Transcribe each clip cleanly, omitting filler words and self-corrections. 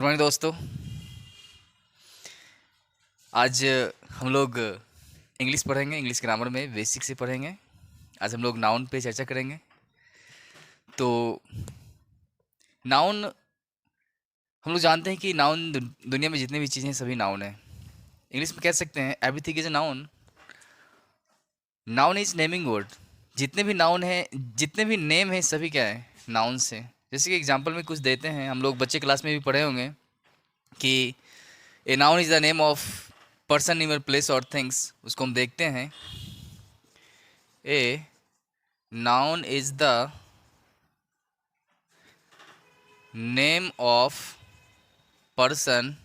Good morning दोस्तों। आज हम लोग इंग्लिश पढ़ेंगे। इंग्लिश ग्रामर में बेसिक से पढ़ेंगे। आज हम लोग नाउन पे चर्चा करेंगे। तो नाउन, हम लोग जानते हैं कि नाउन दुनिया में जितने भी चीज़ें हैं सभी नाउन है। इंग्लिश में कह सकते हैं everything is a noun. Noun is naming word. जितने भी नाउन हैं, जितने भी नेम हैं, सभी क्या है, नाउन से। जैसे कि एग्जाम्पल में कुछ देते हैं, हम लोग बच्चे क्लास में भी पढ़े होंगे कि a noun is the name of person, ever, place और थिंग्स। उसको हम देखते हैं। A noun is the name of person,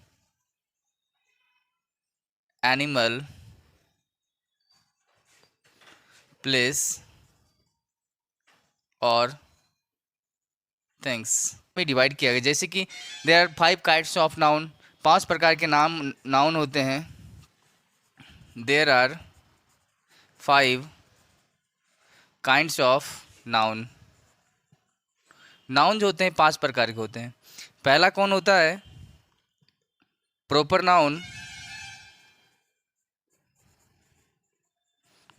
animal, place और थिंग्स में डिवाइड किया गया। जैसे कि there are 5 kinds of noun. 5 प्रकार के नाउन होते हैं। There are 5 kinds of noun. Noun जो होते हैं 5 प्रकार के होते हैं। पहला कौन होता है? Proper noun.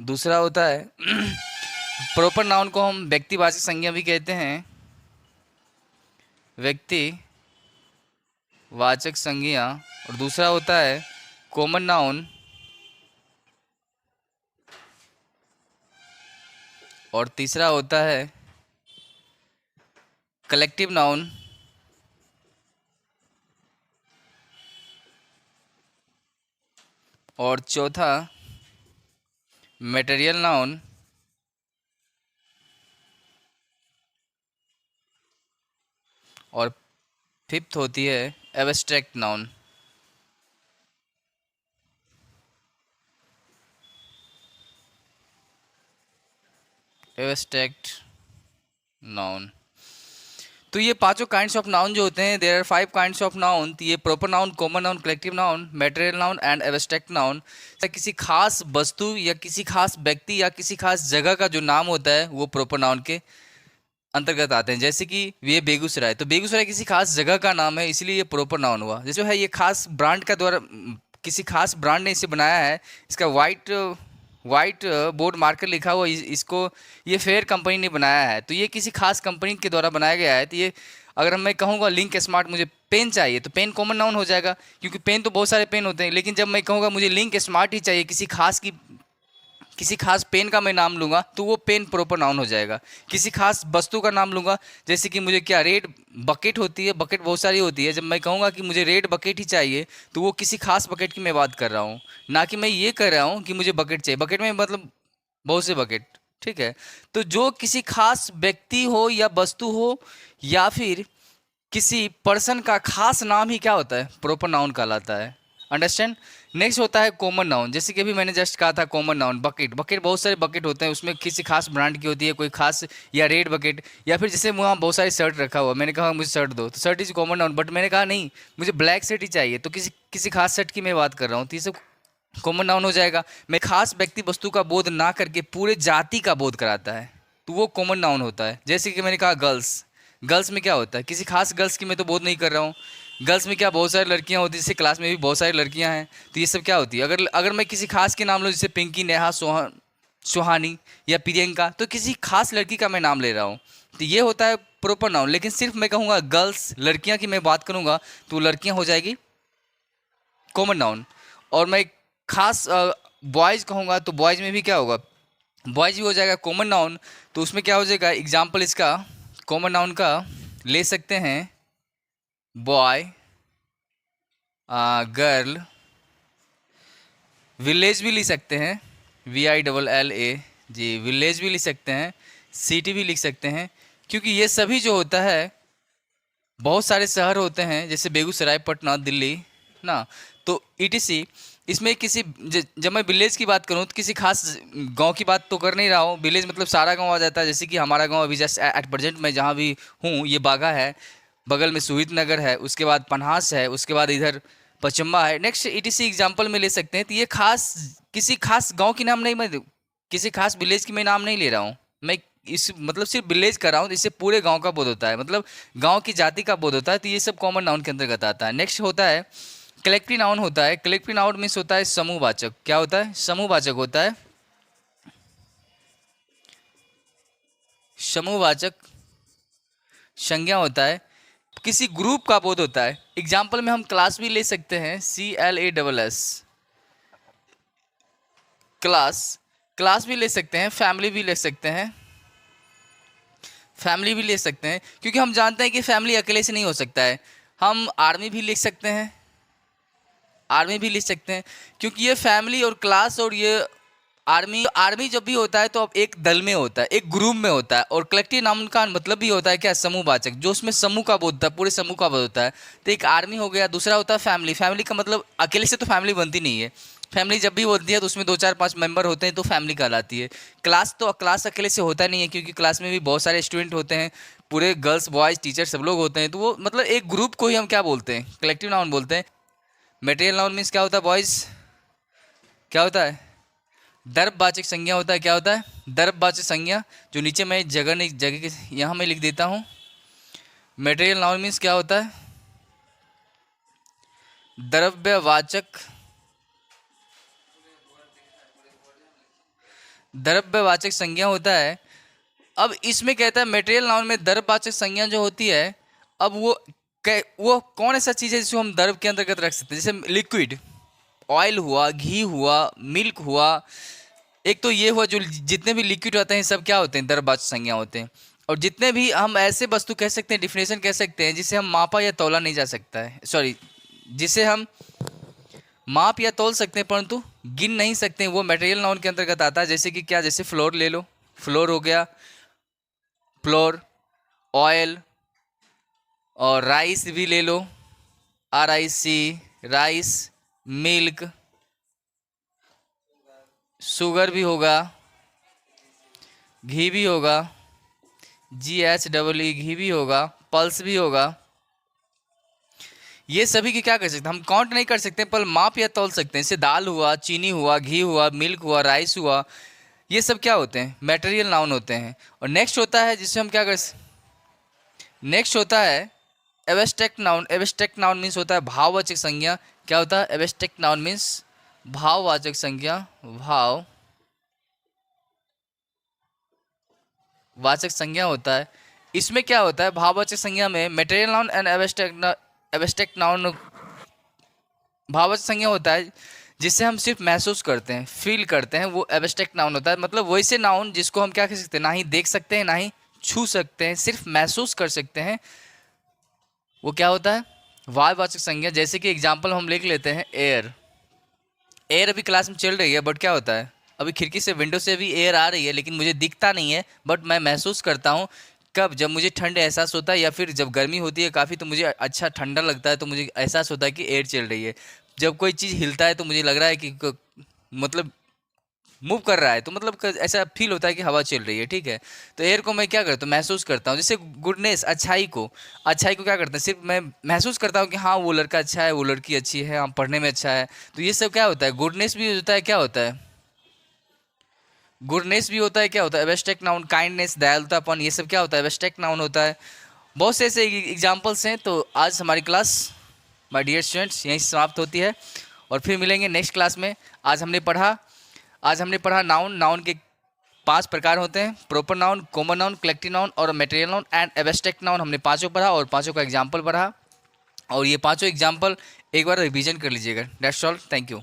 दूसरा होता है प्रॉपर नाउन को हम व्यक्तिवाचक संज्ञा भी कहते हैं। व्यक्तिवाचक संज्ञा। और दूसरा होता है कॉमन नाउन। और तीसरा होता है कलेक्टिव नाउन। और चौथा मटेरियल नाउन। और फिफ्थ होती है एब्स्ट्रैक्ट नाउन। Abstract noun. तो ये पांचों काइंड्स ऑफ नाउन जो होते हैं, there are 5 kinds of noun. तो ये proper noun, common noun, collective noun, material noun and abstract noun. किसी खास वस्तु या किसी खास व्यक्ति या किसी खास जगह का जो नाम होता है वो प्रॉपर नाउन के अंतर्गत आते हैं। जैसे कि ये बेगूसराय, तो बेगूसराय किसी खास जगह का नाम है, इसलिए ये प्रॉपर नाउन हुआ। जैसे है ये खास ब्रांड का द्वारा, किसी खास ब्रांड ने इसे बनाया है। इसका वाइट बोर्ड मार्कर लिखा हुआ, इसको ये फेयर कंपनी ने बनाया है, तो ये किसी खास कंपनी के द्वारा बनाया गया है। तो ये अगर मैं कहूँगा लिंक स्मार्ट, मुझे पेन चाहिए, तो पेन कॉमन नाउन हो जाएगा, क्योंकि पेन तो बहुत सारे पेन होते हैं। लेकिन जब मैं कहूँगा मुझे लिंक स्मार्ट ही चाहिए, किसी खास पेन का मैं नाम लूँगा, तो वो पेन प्रॉपर नाउन हो जाएगा। किसी खास वस्तु का नाम लूँगा, जैसे कि मुझे क्या रेड बकेट होती है, बकेट बहुत सारी होती है, जब मैं कहूँगा कि मुझे रेड बकेट ही चाहिए, तो वो किसी खास बकेट की मैं बात कर रहा हूँ, ना कि मैं ये कर रहा हूँ कि मुझे बकेट चाहिए। बकेट में मतलब बहुत से बकेट, ठीक है। तो जो किसी खास व्यक्ति हो या वस्तु हो या फिर किसी पर्सन का खास नाम ही क्या होता है, प्रॉपर नाउन कहलाता है। अंडरस्टैंड। नेक्स्ट होता है कॉमन नाउन। जैसे कि अभी मैंने जस्ट कहा था कॉमन नाउन, बकेट बहुत सारे बकेट होते हैं, उसमें किसी खास ब्रांड की होती है, कोई खास या रेड बकेट, या फिर जैसे वहाँ बहुत सारे शर्ट रखा हुआ, मैंने कहा मुझे शर्ट दो, तो shirt is common noun. But मैंने कहा नहीं, मुझे ब्लैक शर्ट ही चाहिए, तो किसी किसी खास शर्ट की मैं बात कर रहा हूँ, तो ये सब कॉमन नाउन हो जाएगा। मैं खास व्यक्ति वस्तु का बोध ना करके पूरे जाति का बोध कराता है, तो वो कॉमन नाउन होता है। जैसे कि मैंने कहा गर्ल्स, गर्ल्स में क्या होता है, किसी खास गर्ल्स की मैं तो बोध नहीं कर रहा हूँ। गर्ल्स में क्या बहुत सारी लड़कियाँ होती है, जैसे क्लास में भी बहुत सारी लड़कियाँ हैं, तो ये सब क्या होती है। अगर अगर मैं किसी खास के नाम लूँ, जैसे पिंकी, नेहा, सुहानी या प्रियंका, तो किसी खास लड़की का मैं नाम ले रहा हूँ, तो ये होता है प्रॉपर नाउन। लेकिन सिर्फ मैं कहूँगा गर्ल्स, लड़कियाँ की मैं बात करूँगा, तो लड़कियाँ हो जाएगी कॉमन नाउन। और मैं खास बॉयज़ कहूँगा, तो बॉयज़ में भी क्या होगा, बॉयज़ भी हो जाएगा कॉमन नाउन। तो उसमें क्या हो जाएगा, एग्जाम्पल इसका कॉमन नाउन का ले सकते हैं बॉय, गर्ल। विलेज भी लिख सकते हैं, VILLA जी, विलेज भी लिख सकते हैं, सिटी भी लिख सकते हैं, क्योंकि ये सभी जो होता है, बहुत सारे शहर होते हैं, जैसे बेगूसराय, पटना, दिल्ली ना, तो ETC। इसमें जब मैं विलेज की बात करूं, तो किसी खास गांव की बात तो कर नहीं रहा हूं। विलेज मतलब सारा गांव आ जाता है। जैसे कि हमारा गांव अभी जस्ट एट प्रेजेंट मैं जहां भी हूं, ये बागा है, बगल में सुहित नगर है, उसके बाद पन्हास है, उसके बाद इधर पचम्बा है। नेक्स्ट ETC एग्जाम्पल में ले सकते हैं। तो ये किसी खास गाँव की नाम नहीं, मैं किसी खास विलेज की मैं नाम नहीं ले रहा हूँ, मैं इस मतलब सिर्फ विलेज कर रहा हूँ, इससे पूरे गांव का बोध होता है, मतलब गांव की जाति का बोध होता है। तो ये सब कॉमन नाउन के अंतर्गत आता है। नेक्स्ट होता है कलेक्टिव नाउन होता है। कलेक्टिव नाउन मीन्स होता है समूहवाचक। क्या होता है? समूहवाचक होता है। समूहवाचक संज्ञा होता है, किसी ग्रुप का बोध होता है। एग्जाम्पल में हम क्लास भी ले सकते हैं, CLASS, क्लास। क्लास भी ले सकते हैं, फैमिली भी ले सकते हैं, फैमिली भी ले सकते हैं, क्योंकि हम जानते हैं कि फैमिली अकेले से नहीं हो सकता है। हम आर्मी भी लिख सकते हैं, आर्मी भी लिख सकते हैं, क्योंकि ये फैमिली और क्लास और ये आर्मी, आर्मी जब भी होता है तो अब एक दल में होता है, एक ग्रुप में होता है। और कलेक्टिव नाउन का मतलब भी होता है क्या? समूहवाचक, जो उसमें समूह का बोध होता है, पूरे समूह का बोध होता है। तो एक आर्मी हो गया, दूसरा होता है फैमिली। फैमिली का मतलब अकेले से तो फैमिली बनती नहीं है, फैमिली जब भी बनती है तो उसमें 2 4 5 मेंबर होते हैं, तो फैमिली कहलाती है। क्लास तो क्लास अकेले से होता नहीं है, क्योंकि क्लास में भी बहुत सारे स्टूडेंट होते हैं, पूरे गर्ल्स बॉयज़ टीचर सब लोग होते हैं, तो वो मतलब एक ग्रुप को ही हम क्या बोलते हैं? कलेक्टिव नाउन बोलते हैं। मटेरियल नाउन मीन्स क्या होता है बॉयज़? क्या होता है? दर्भवाचक संज्ञा होता है। क्या होता है? दर्भवाचक संज्ञा, जो नीचे मैं जगह के यहाँ मैं लिख देता हूँ। मटेरियल नाउन मीन्स क्या होता है? द्रव्यवाचक, द्रव्यवाचक संज्ञा होता है। अब इसमें कहता है मटेरियल नाउन में द्रव्यवाचक संज्ञा जो होती है, अब वो कौन ऐसा चीज़ है जिसको हम द्रव के अंतर्गत रख सकते हैं? जैसे लिक्विड, ऑयल हुआ, घी हुआ, मिल्क हुआ। एक तो ये हुआ, जो जितने भी लिक्विड होते हैं सब क्या होते हैं? द्रव्यवाचक संज्ञा होते हैं। और जितने भी हम ऐसे वस्तु कह सकते हैं, डिफिनेशन कह सकते हैं, जिसे हम मापा या तौला नहीं जा सकता है, सॉरी, जिसे हम माप या तौल सकते हैं परंतु गिन नहीं सकते हैं, वो मटेरियल नाउन के अंतर्गत आता है। जैसे कि क्या? जैसे फ्लोर ले लो, फ्लोर हो गया, फ्लोर, ऑयल, और राइस भी ले लो, RIC, राइस, मिल्क, शुगर भी होगा, घी भी होगा, GHEE, घी भी होगा, पल्स भी होगा। ये सभी की क्या कर सकते हैं? हम काउंट नहीं कर सकते, पर माप या तौल सकते हैं। जैसे दाल हुआ, चीनी हुआ, घी हुआ, मिल्क हुआ, राइस हुआ, ये सब क्या होते हैं? मटेरियल नाउन होते हैं। और नेक्स्ट होता है जिससे हम क्या कर, नेक्स्ट होता है abstract noun. Abstract noun means होता है भाववाचक संज्ञा। क्या होता है? एब्स्ट्रैक्ट नाउन मीन्स भाववाचक संज्ञा, भाववाचक संज्ञा होता है। इसमें क्या होता है? भाववाचक संज्ञा में material noun and abstract noun, भाववाचक संज्ञा होता है जिससे हम सिर्फ महसूस करते हैं, फील करते हैं, वो एब्स्ट्रैक्ट नाउन होता है। मतलब वैसे नाउन जिसको हम क्या कह सकते हैं? ना ही देख सकते हैं, ना ही छू सकते हैं, सिर्फ महसूस कर सकते हैं, वो क्या होता है? भाववाचक संज्ञा। जैसे कि एग्जाम्पल हम लिख लेते हैं, एयर। एयर अभी क्लास में चल रही है, बट क्या होता है? अभी खिड़की से, विंडो से भी एयर आ रही है, लेकिन मुझे दिखता नहीं है, बट मैं महसूस करता हूँ। कब? जब मुझे ठंड एहसास होता है, या फिर जब गर्मी होती है काफ़ी, तो मुझे अच्छा ठंडा लगता है, तो मुझे एहसास होता है कि एयर चल रही है। जब कोई चीज़ हिलता है तो मुझे लग रहा है कि मतलब मूव कर रहा है, तो मतलब ऐसा फील होता है कि हवा चल रही है, ठीक है। तो एयर को मैं क्या करता हूँ? महसूस करता हूँ। जैसे गुडनेस, अच्छाई को क्या करते हैं? सिर्फ मैं महसूस करता हूँ कि हाँ वो लड़का अच्छा है, वो लड़की अच्छी है, हाँ पढ़ने में अच्छा है। तो ये सब क्या होता है? गुडनेस भी होता है। क्या होता है? गुडनेस भी होता है। क्या होता है? Abstract noun. काइंडनेस, दयालुतापन, ये सब क्या होता है? एब्स्ट्रैक्ट नाउन होता है। बहुत से ऐसे एग्जाम्पल्स हैं। तो आज हमारी क्लास, माय डियर स्टूडेंट्स, यहीं से समाप्त होती है, और फिर मिलेंगे नेक्स्ट क्लास में। आज हमने पढ़ा नाउन। नाउन के 5 प्रकार होते हैं: proper noun, common noun, collective noun और material noun and abstract noun. हमने पांचों पढ़ा और पांचों का एग्जाम्पल पढ़ा, और ये पांचों एग्जाम्पल एक बार रिवीजन कर लीजिएगा। That's all, thank you.